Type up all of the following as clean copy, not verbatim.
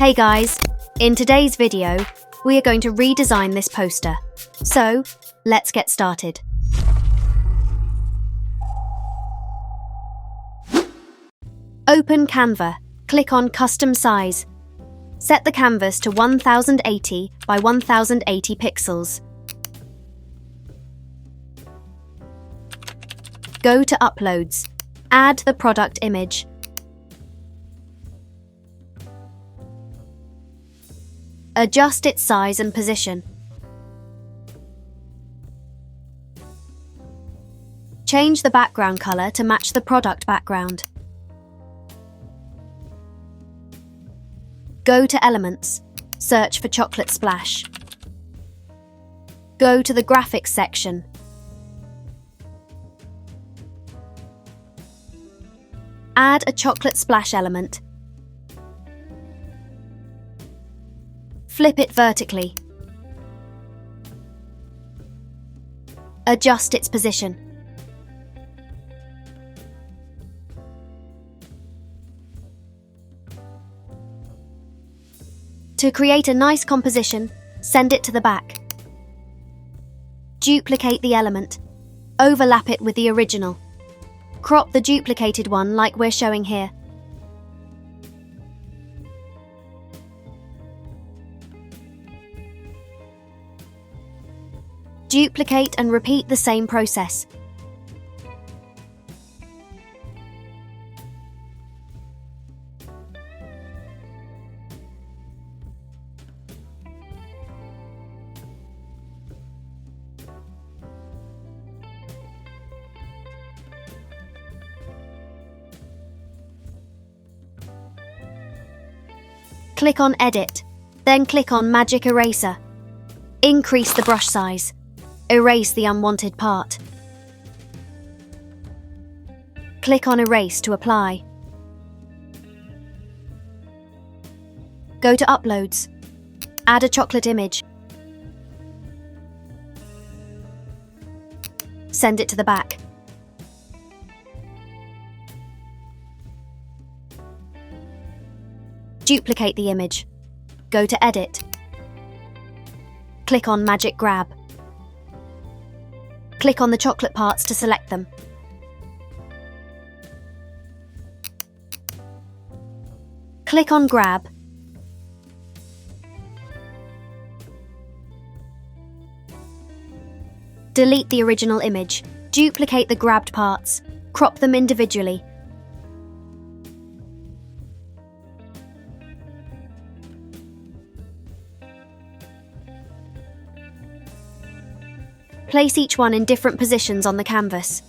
Hey guys, in today's video, we are going to redesign this poster. So, let's get started. Open Canva, click on Custom Size. Set the canvas to 1080 by 1080 pixels. Go to Uploads. Add the product image. Adjust its size and position. Change the background color to match the product background. Go to Elements. Search for Chocolate Splash. Go to the Graphics section. Add a chocolate splash element. Flip it vertically. Adjust its position. To create a nice composition, send it to the back. Duplicate the element. Overlap it with the original. Crop the duplicated one like we're showing here. Duplicate and repeat the same process. Click on Edit, then click on Magic Eraser. Increase the brush size. Erase the unwanted part. Click on Erase to apply. Go to Uploads. Add a chocolate image. Send it to the back. Duplicate the image. Go to Edit. Click on Magic Grab. Click on the chocolate parts to select them. Click on Grab. Delete the original image. Duplicate the grabbed parts. Crop them individually. Place each one in different positions on the canvas.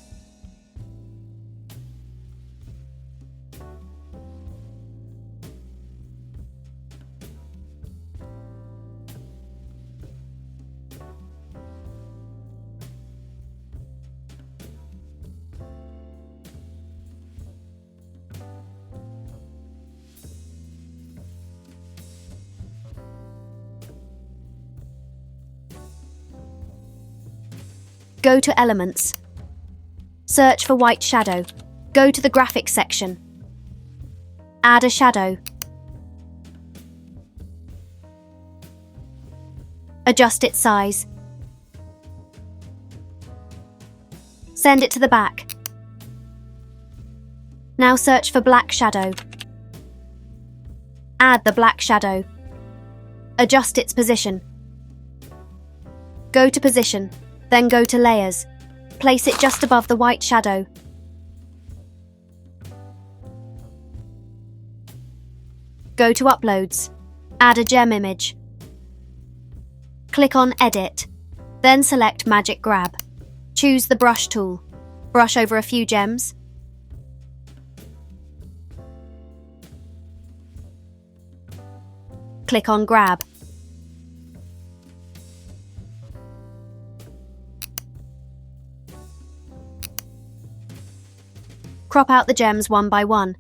Go to Elements. Search for white shadow. Go to the Graphics section. Add a shadow. Adjust its size. Send it to the back. Now search for black shadow. Add the black shadow. Adjust its position. Go to Position. Then go to Layers. Place it just above the white shadow. Go to Uploads. Add a gem image. Click on Edit. Then select Magic Grab. Choose the Brush tool. Brush over a few gems. Click on Grab. Crop out the gems one by one.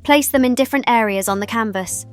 Place them in different areas on the canvas.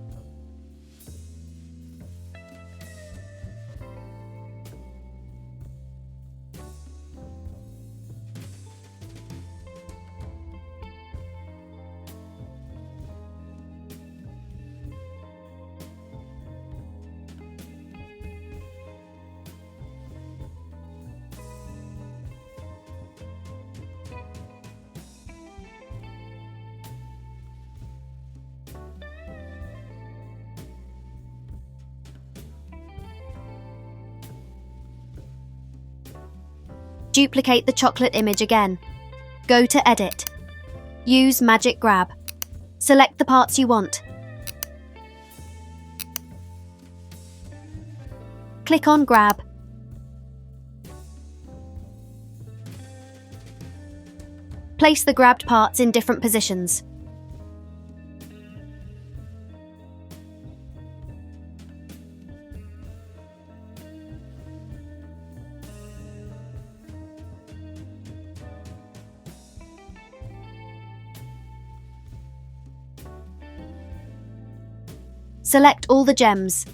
Duplicate the chocolate image again. Go to Edit. Use Magic Grab. Select the parts you want. Click on Grab. Place the grabbed parts in different positions. Select all the gems.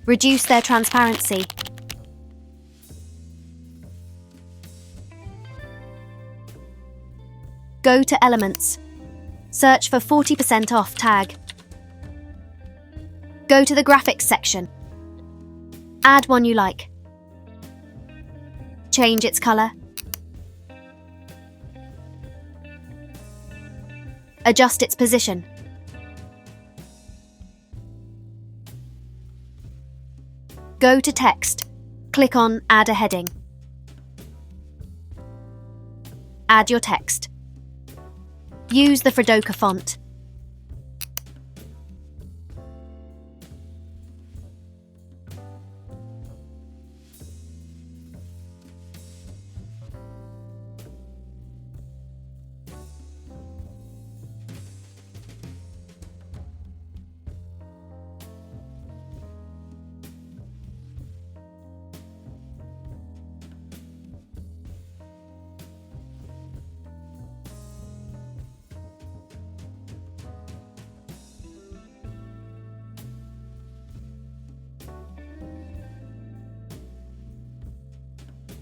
Reduce their transparency. Go to Elements. Search for 40% off tag. Go to the Graphics section. Add one you like. Change its color. Adjust its position. Go to Text. Click on Add a heading. Add your text. Use the Fredoka font.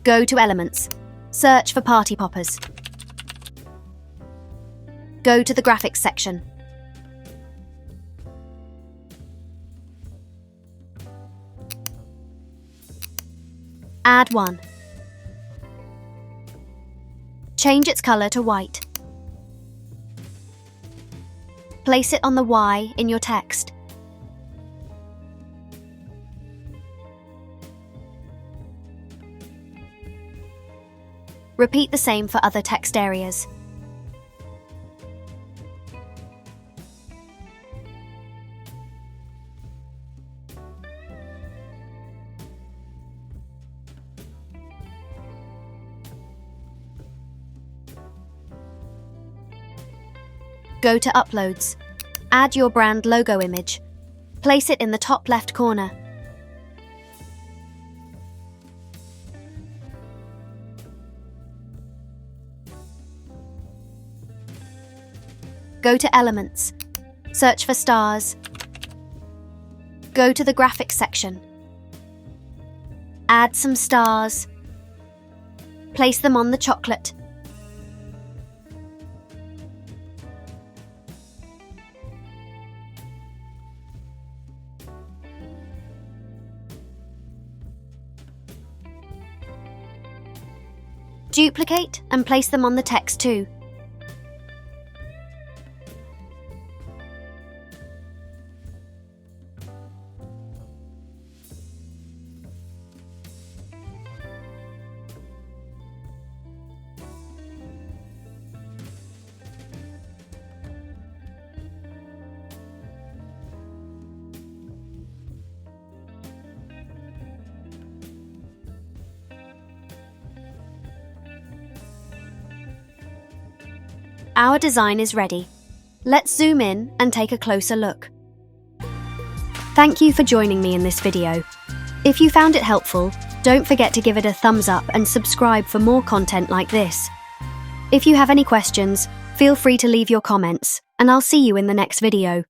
Go to Elements. Search for Party Poppers. Go to the Graphics section. Add one. Change its color to white. Place it on the Y in your text. Repeat the same for other text areas. Go to Uploads. Add your brand logo image. Place it in the top left corner. Go to Elements. Search for stars. Go to the Graphics section. Add some stars. Place them on the chocolate. Duplicate and place them on the text too. Our design is ready. Let's zoom in and take a closer look. Thank you for joining me in this video. If you found it helpful, don't forget to give it a thumbs up and subscribe for more content like this. If you have any questions, feel free to leave your comments, and I'll see you in the next video.